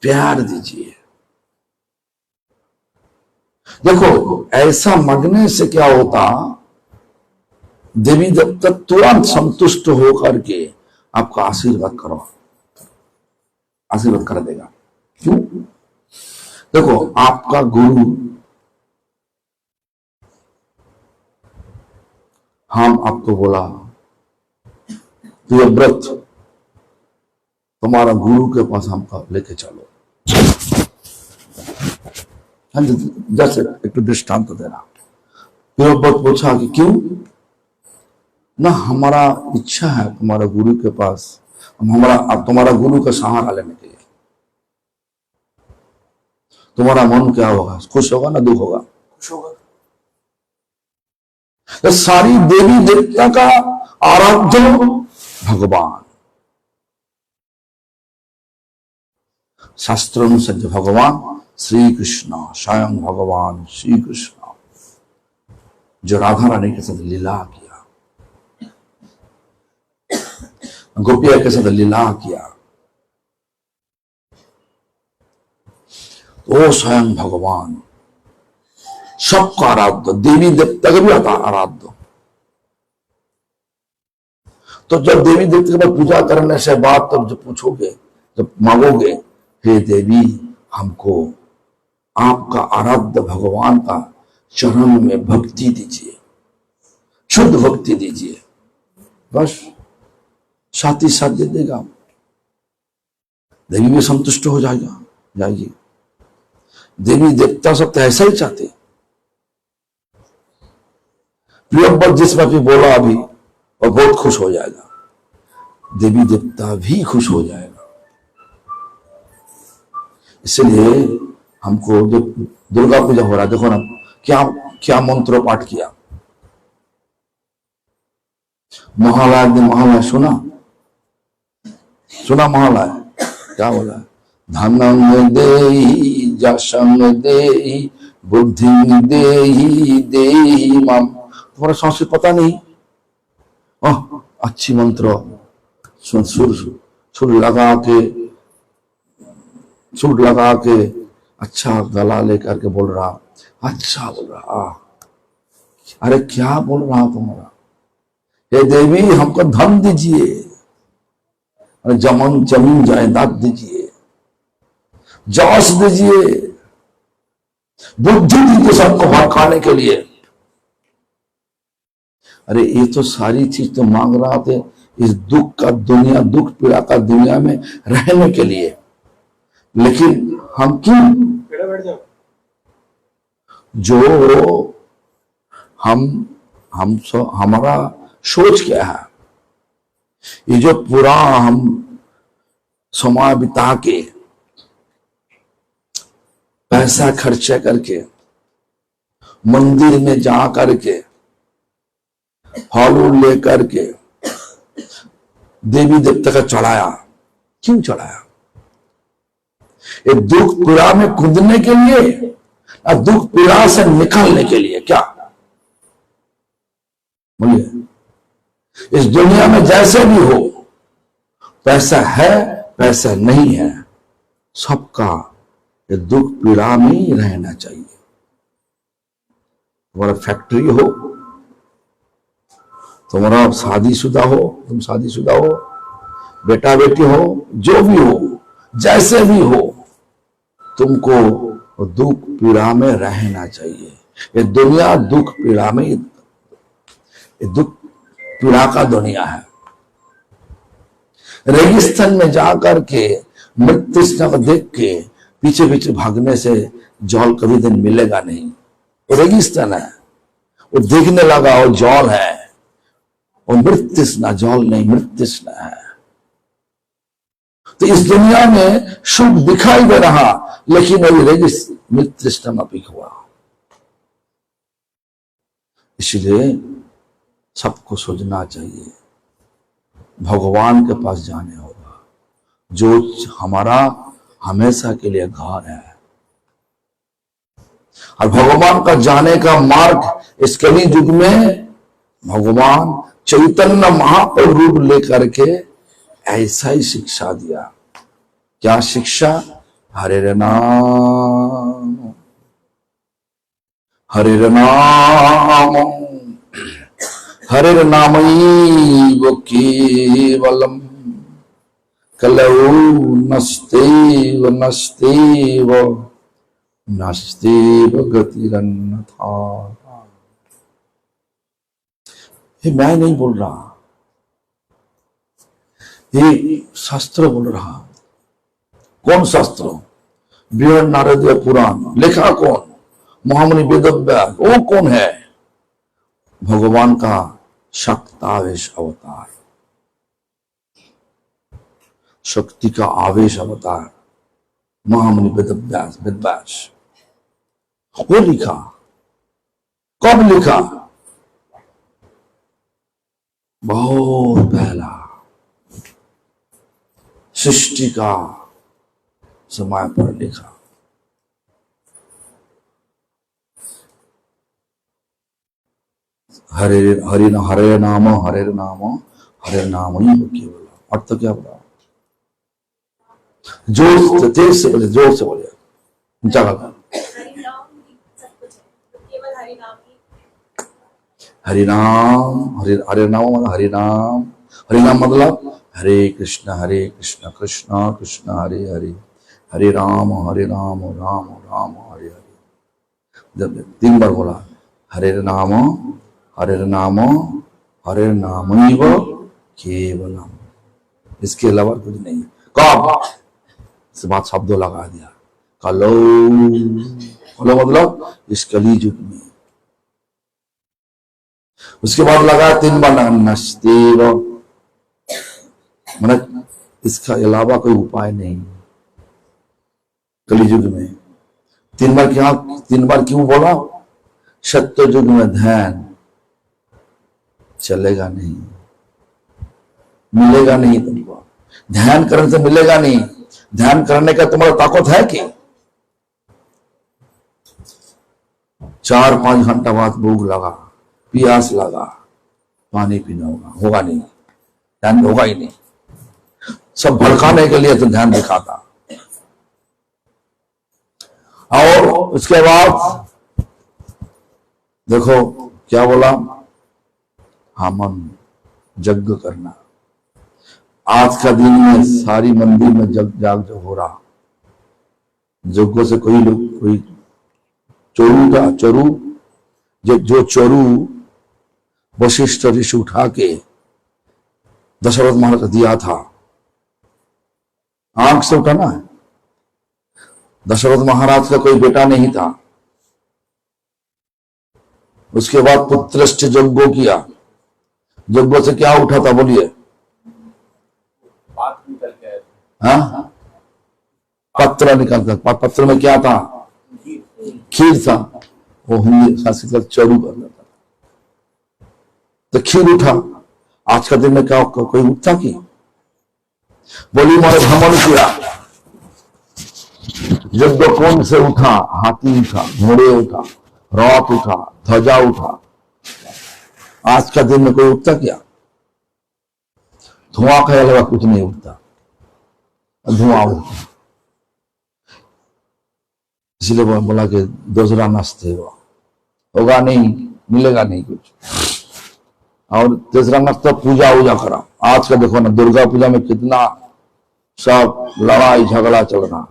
प्यार दीजिए। देखो, ऐसा मांगने से क्या होता, देवी देवता तुरंत संतुष्ट होकर के आपका आशीर्वाद आशीर्वाद कर देगा। क्यों? देखो, आपका गुरु, हम आपको बोला प्रियव्रत, तुम्हारा गुरु के पास हमका लेके चलो। जैसे एक दृष्टांत दे रहा, प्रियव्रत पूछा कि क्यों? ना, हमारा इच्छा है तुम्हारा गुरु के पास, तुम्हारा गुरु का सहारा लेने के लिए। तुम्हारा मन क्या होगा? खुश होगा ना दुख होगा? खुश होगा। तो सारी देवी देवता का आराध्य भगवान, शास्त्रानुसार भगवान श्री कृष्ण, स्वयं भगवान श्री कृष्ण, जो राधा रानी के साथ लीला किया, गोपिया के साथ लीला किया, वो स्वयं भगवान सबका आराध्य, देवी देवता का भी आराध्य। तो जब देवी देवता के पूजा करने से बाद, तब जब पूछोगे, जब मांगोगे, हे देवी, हमको आपका आराध्य भगवान का चरण में भक्ति दीजिए, शुद्ध भक्ति दीजिए, बस साथ ही साथ दे देगा। देवी भी संतुष्ट हो जाएगी। देवी देवता सब तो ऐसा ही चाहते। प्रियव्रत जिसमें भी बोला अभी, और बहुत खुश हो जाएगा, देवी देवता भी खुश हो जाएगा। इसलिए हमको जो दुर्गा पूजा हो रहा है, देखो ना, क्या क्या मंत्र पाठ किया। महालय ने, महालय सुना महालय क्या बोला? धनंग देहि जशंग देहि बुद्धि देहि देहि मम। तुम्हारा संस्कृत पता नहीं? अच्छी मंत्र, सुर लगा के अच्छा गला लेकर के बोल रहा, अच्छा बोल रहा। अरे क्या बोल रहा तुम्हारा? हे देवी, हमको धन दीजिए, जमीन जायदाद दीजिए, जौस दीजिए, बुद्धि दीजिए सबको भड़काने के लिए। अरे ये तो सारी चीज तो मांग रहा थे इस दुख पीड़ा का दुनिया में रहने के लिए। लेकिन हम क्यों, जो हमारा सोच क्या है, ये जो पूरा हम समय बिता के, पैसा खर्चा करके, मंदिर में जा करके, फल लेकर के देवी देवता का चढ़ाया, क्यों चढ़ाया? ये दुख पीड़ा में कूदने के लिए और दुख पीड़ा से निकलने के लिए। क्या बोलिए? इस दुनिया में जैसे भी हो, पैसा है पैसा नहीं है, सबका ये दुख पीड़ा में ही रहना चाहिए। तुम्हारा फैक्ट्री हो, तुम्हारा शादीशुदा हो, तुम शादीशुदा हो, बेटा बेटी हो, जो भी हो, जैसे भी हो, तुमको दुख पीड़ा में रहना चाहिए। ये दुनिया दुख पीड़ा में, ये दुख पीड़ा का दुनिया है। रेगिस्तान में जाकर के मृत्यु को देख के पीछे पीछे भागने से जल कभी दिन मिलेगा नहीं। वो रेगिस्तान है, वो देखने लगा वो जल है, वो मृत्यु जल नहीं, मृत्यु है। तो इस दुनिया में सुख दिखाई दे रहा, लेकिन वही रेगिस्तान मृत्यु में पिक हुआ। इसलिए सबको सोचना चाहिए, भगवान के पास जाने होगा, जो हमारा हमेशा के लिए घर है। और भगवान का जाने का मार्ग इस कली युग में भगवान चैतन्य महाप्रभु रूप लेकर के ऐसा ही शिक्षा दिया। क्या शिक्षा? हरे नाम, हरे नाम, हरे नामैव केवलम, कलौ नस्तेव नस्तेव नस्तेव गतिरन्यथा। ये मैं नहीं बोल रहा, ये शास्त्र बोल रहा। कौन शास्त्र? बृहद नारदीय पुराण। लिखा कौन? महामुनि वेदव्यास। वो कौन है? भगवान का शक्तावेश अवतार, शक्ति का आवेश अवतार महामुनि वेदव्यास। वेदव्यास वो लिखा। कब लिखा? बहुत पहला, सृष्टि का समय पर लिखा। हरे हरि हरे नाम हरे नाम हरे नाम ही केवल। अर्थ तो क्या बोला? जोर से, तेज से बोले, जोर से बोले, ऊंचा लगा। हरि नाम, हरे नाम, हरि नाम, हरि नाम मतलब हरे कृष्ण कृष्ण कृष्ण हरे हरे, हरे राम राम राम हरे हरे। जब 3 बार बोला हरे नाम हरे नाम हरे नामैव केवलम, इसके अलावा कुछ नहीं। कब? इस बात शब्द लगा दिया। कलो, कलो मतलब इस कली युग में। उसके बाद लगा 3 बार नस्तेव, मतलब इसका अलावा कोई उपाय नहीं कली युग में। 3 बार क्या? 3 बार क्यों बोला? सत्य युग में ध्यान चलेगा नहीं, मिलेगा नहीं तुमको। ध्यान करने से मिलेगा नहीं। ध्यान करने का तुम्हारा ताकत है कि 4-5 घंटा बाद भूख लगा, प्यास लगा, पानी पीना होगा नहीं, ध्यान होगा ही नहीं। सब भड़काने के लिए तो ध्यान दिखाता। और उसके बाद देखो क्या बोला? हमन यज्ञ करना। आज का दिन में सारी मंदिर में जाग हो रहा। यज्ञों से कोई लोग, कोई चोरू था, चोरू जो चोरू वशिष्ठ ऋषि उठा के दशरथ महाराज को दिया था, आंख से उठाना है। दशरथ महाराज का कोई बेटा नहीं था। उसके बाद पुत्रश्च यज्ञ किया। यज्ञ से क्या उठा था? बोलिए। हाँ, पत्र निकलता। पत्र में क्या था? खीर था। वो हिंदी संस्कृत चरू कर लेता, तो खीर उठा। आज का दिन में क्या कोई उठता की? बोली मारे भ्रमण किया, युद्ध कौन से उठा? हाथी उठा, घोड़े उठा, रथ उठा, ध्वजा उठा। आज का दिन में कोई उठता क्या? धुआं के अलावा कुछ नहीं उठता, धुआं उठता। इसलिए बोला कि दूसरा नष्ट होगा नहीं, मिलेगा नहीं कुछ। और तीसरा नष्ट पूजा वूजा करा। आज का देखो ना, दुर्गा पूजा में कितना सब लड़ाई झगड़ा चल रहा।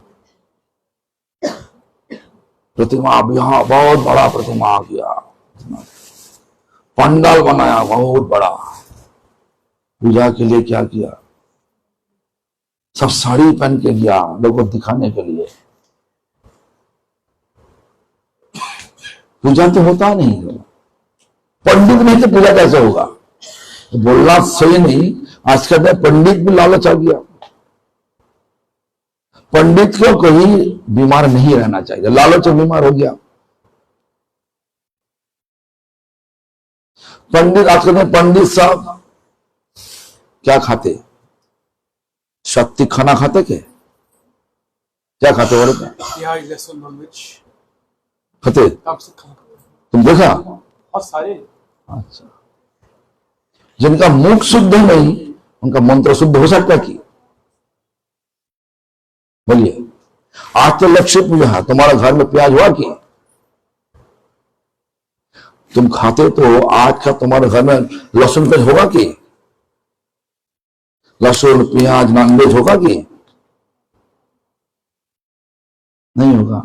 प्रतिमा अब यहाँ बहुत बड़ा प्रतिमा आ गया, पंडाल बनाया बहुत बड़ा। पूजा के लिए क्या किया? सब साड़ी पहन के गया लोगों को दिखाने के लिए। पूजा तो होता नहीं, पंडित नहीं तो पूजा कैसे होगा? तो बोलना सही नहीं। आज के दिन पंडित भी लालच आ गया। पंडित को कहीं बीमार नहीं रहना चाहिए, लालच में बीमार हो गया। पंडित आज के दिन पंडित साहब क्या खाते? शक्ति खाना खाते क्या खाते? और खाते तुम देखा? और सारे अच्छा, जिनका मुख शुद्ध नहीं उनका मंत्र शुद्ध हो सकता कि? बोलिए। आज तो लक्ष्मी पूजा है, तुम्हारा घर में प्याज हुआ कि? तुम खाते तो आज का तुम्हारे घर में लहसुन प्याज होगा कि? लहसुन प्याज नॉनवेज होगा कि? नहीं होगा।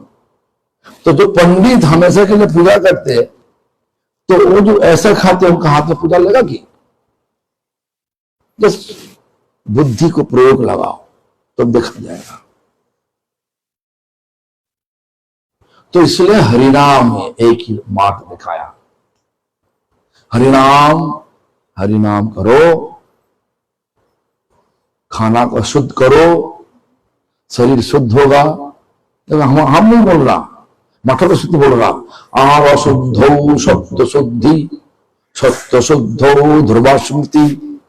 तो जो पंडित हमेशा के लिए पूजा करते तो वो जो ऐसा खाते उनका हाथ में पूजा लगा कि? बस बुद्धि को प्रयोग लगाओ तो देखा जाएगा। तो इसलिए हरिनाम में एक ही मार्ग दिखाया, हरिनाम हरिनाम करो, खाना को शुद्ध करो, शरीर शुद्ध होगा। हम नहीं बोल रहा, मठक शुद्ध बोल रहा। आहार शुद्धौ सत्य शुद्धि, सत्य शुद्धौ ध्रुवा स्मृति।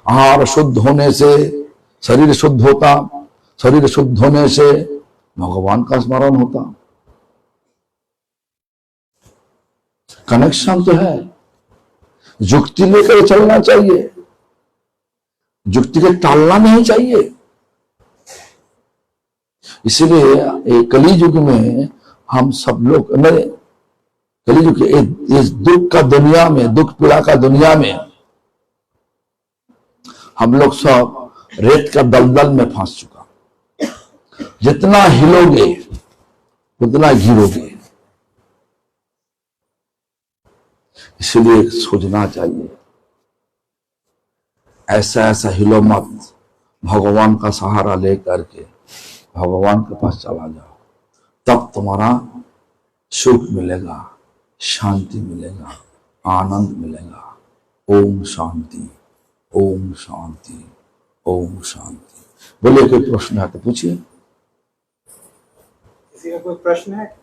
आहार शुद्ध होने से शरीर शुद्ध होता, शरीर शुद्ध होने से भगवान का स्मरण होता। कनेक्शन तो है। युक्ति लेकर चलना चाहिए, युक्ति के टालना नहीं चाहिए। इसीलिए कलियुग में हम सब लोग, कलियुग के इस दुख का दुनिया में, दुख पीड़ा का दुनिया में हम लोग सब रेत का दलदल में फंस चुका। जितना हिलोगे उतना गिरोगे। इसलिए सोचना चाहिए, ऐसा ऐसा हिलो मत, भगवान का सहारा लेकर के भगवान के पास चला जाओ, तब तुम्हारा सुख मिलेगा, शांति मिलेगा, आनंद मिलेगा। ओम शांति, ओम शांति, ओम शांति। बोलिए, कोई प्रश्न है तो पूछिए। किसी का कोई प्रश्न है?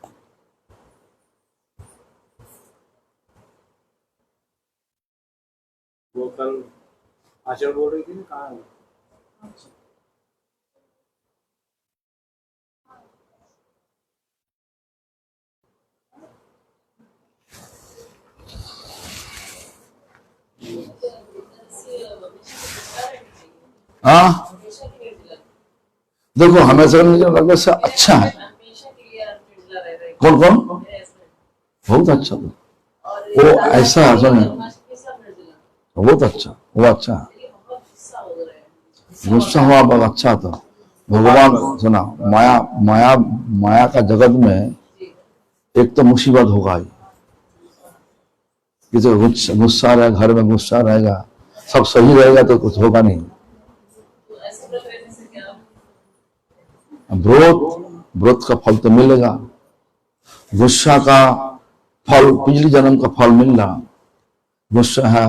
वो कल आचरण बोल रही थी ना, कहाँ है? हाँ, देखो हमेशा लगता से अच्छा है। कौन कौन? बहुत अच्छा। वो ऐसा है, बहुत अच्छा, वो अच्छा है। गुस्सा हुआ बहुत अच्छा था। भगवान सुना, माया माया माया का जगत में एक तो मुसीबत होगा ही, किसी गुस्सा रहेगा, घर में गुस्सा रहेगा, सब सही रहेगा तो कुछ होगा नहीं। व्रत का फल तो मिलेगा, गुस्सा का फल पिछली जन्म का फल मिल रहा। गुस्सा है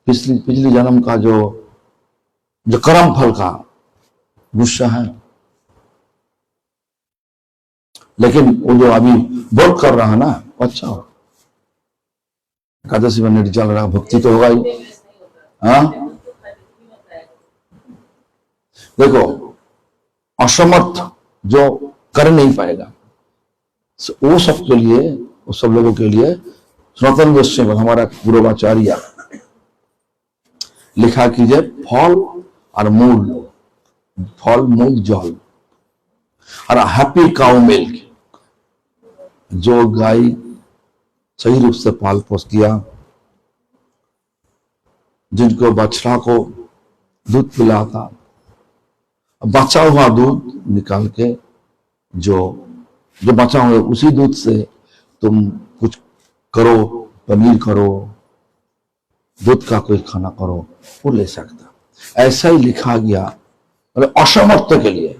पिछली जन्म का जो कर्म फल का गुस्सा है। लेकिन वो जो अभी व्रत कर रहा है ना, अच्छा हो, एकादशी में निर्जल रहा, भक्ति तो होगा ही। हाँ, देखो असमर्थ जो कर नहीं पाएगा। वो सब के लिए, वो सब लोगों के लिए सनातन गोस्वामी हमारा पूर्वाचार्य लिखा कीजिए फल और मूल, फल मूल जल और हैप्पी काउ मिल्क। जो गाय सही रूप से पाल पोस किया, जिनको बछड़ा को दूध पिलाता, बचा हुआ दूध निकाल के जो बचा हुआ उसी दूध से तुम कुछ करो, पनीर करो, दूध का कोई खाना करो, वो ले सकता। ऐसा ही लिखा गया मतलब असमर्थ के लिए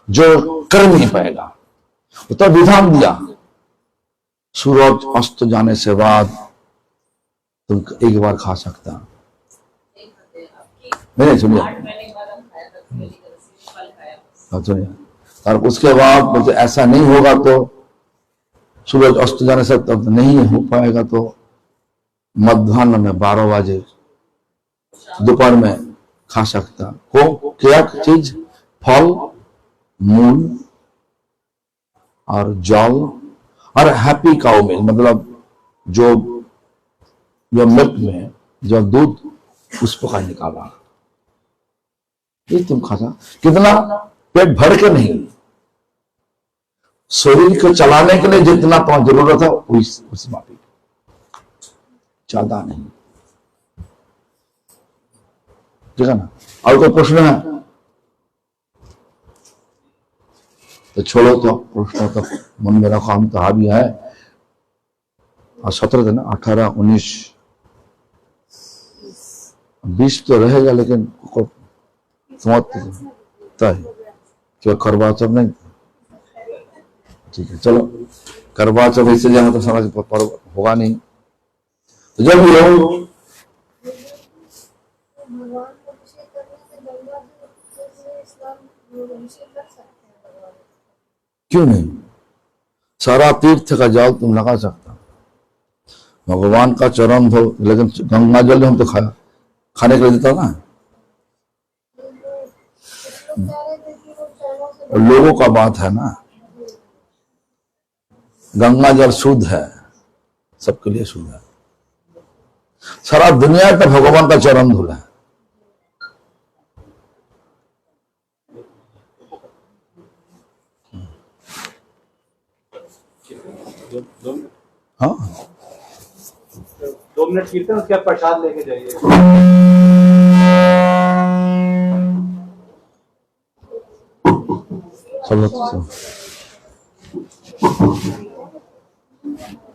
जो कर नहीं पाएगा, तो विधान दिया सूरज अस्त जाने से बाद तुम एक बार खा सकता। नहीं सुनिए, सुनिए, और उसके बाद मुझे ऐसा नहीं होगा तो सूरज अस्त जाने से तब नहीं हो पाएगा, तो मध्याह्न में 12 बजे दोपहर में खा सकता। को क्या चीज? फल, मूल और जल और हैप्पी काउ मिल्क, मतलब जो मिल्क में जो दूध उस प्रकार निकाला, ये तुम खाता। कितना? पेट भर के नहीं, शरीर को चलाने के लिए जितना तुम्हें जरूरत है उस मापी, ज्यादा नहीं। ठीक है ना? और कोई प्रश्न है तो छोड़ो, तो प्रश्न तो मन में रखो, हम तो हावी है। और 17 दिन, 18, 19, 20 तो रहेगा, लेकिन समझते क्यों करवा चौथ नहीं? ठीक है, चलो करवा चौथ इससे जाना तो समझ पर्व होगा नहीं, तो जब भी हो क्यों नहीं? सारा तीर्थ का जल तुम लगा सकता, भगवान का चरण धो, लेकिन गंगा जल हम तो खाने के लिए देता ना। लोगों का बात है ना, गंगा जल शुद्ध है, सबके लिए शुद्ध है। सारा दुनिया का भगवान का चरण धूल है। हाँ, 2 मिनट कीर्तन, उसके बाद प्रसाद लेके जाइए।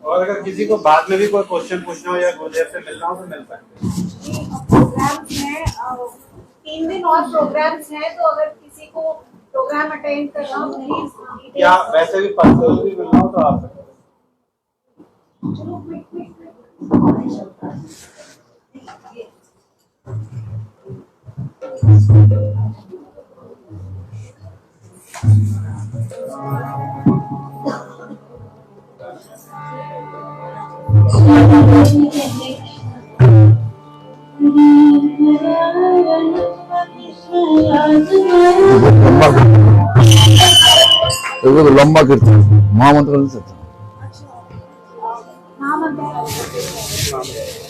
और अगर किसी को बाद में भी कोई क्वेश्चन पूछना हो या गुरुदेव से मिलना हो तो मिल सकते हैं। प्रोग्राम्स हैं, 3 दिन और प्रोग्राम्स हैं, तो अगर किसी को प्रोग्राम अटेंड करना हो, प्लीज या वैसे भी पर्सनल भी मिलना हो तो आप सकते हैं। तो लंबा कीर्तन महामंत्र नहीं सकता,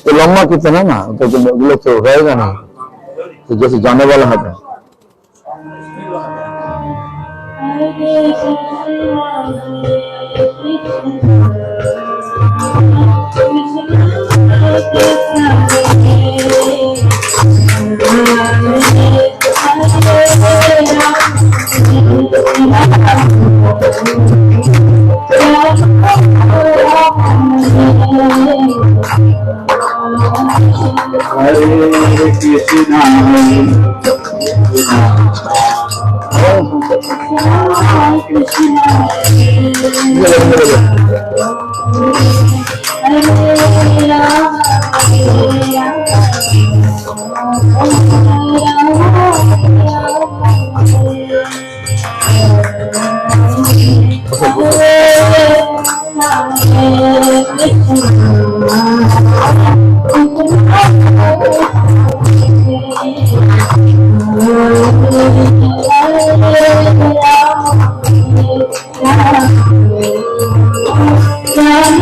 तो लंबा कीर्तन है ना, तो लोग तो रहेगा नहीं, तो जैसे जाने वाला है तो हरे कृष्णा Hare Yeah.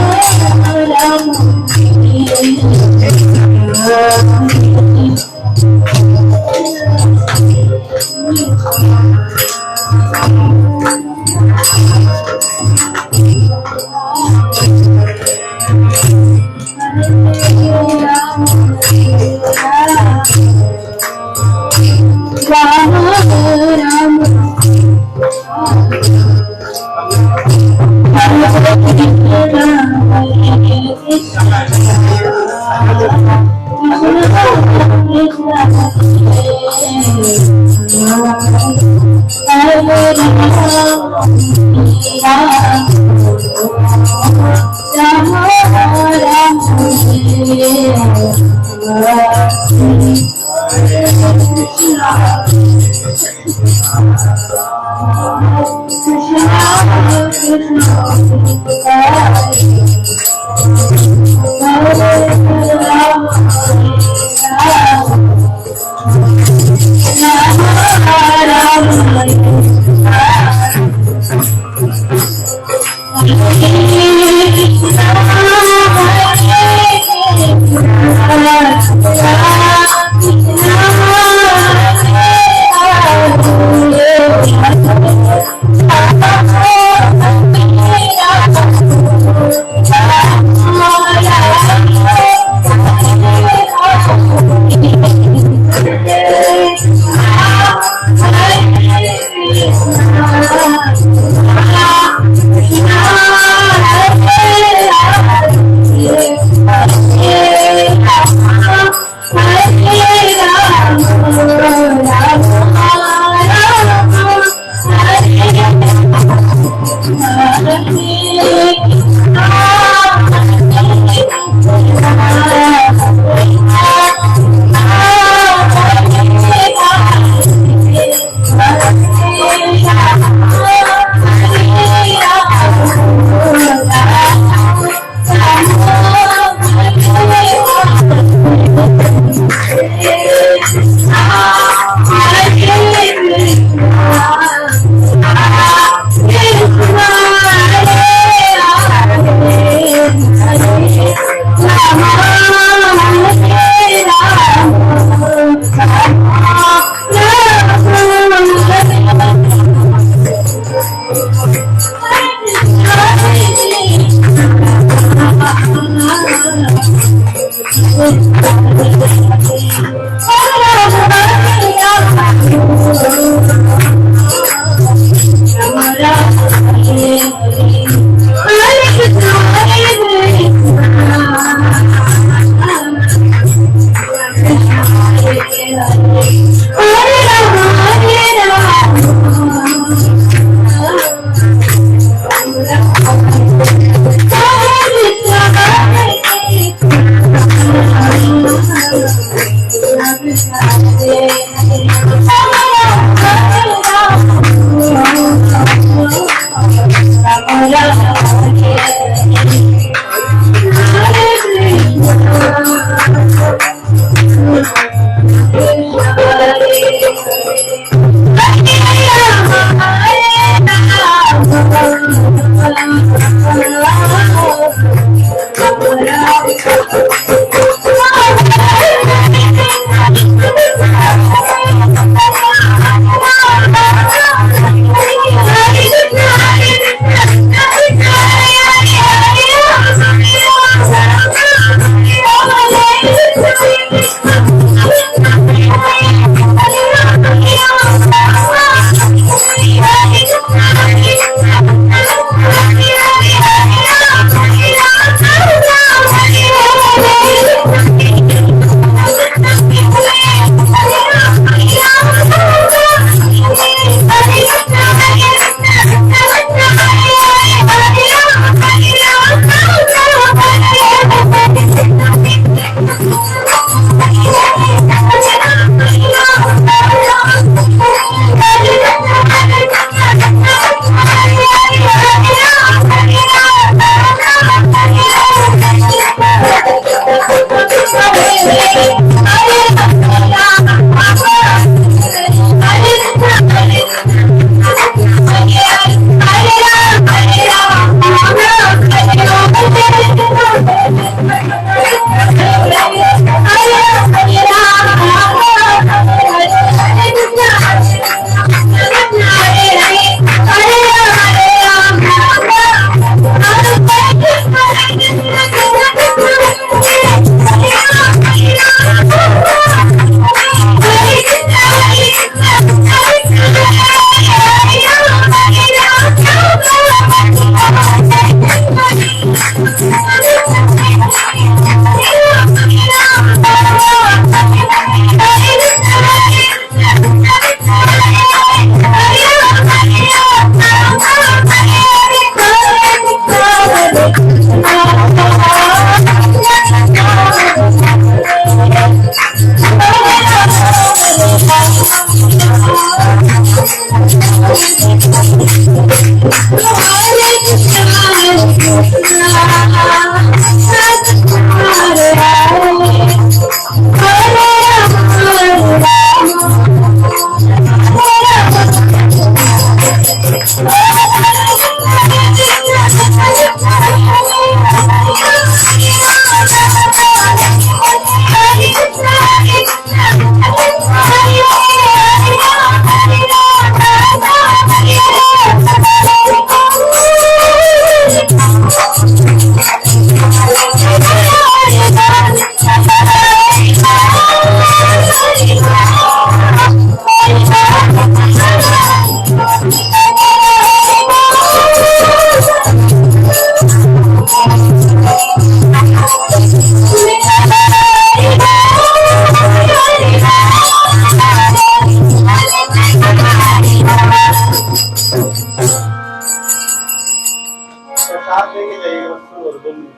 जाइएगा बस और 2 मिनट।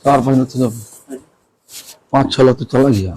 4-5 लाख तो जब 5-6 लाख तो चला गया।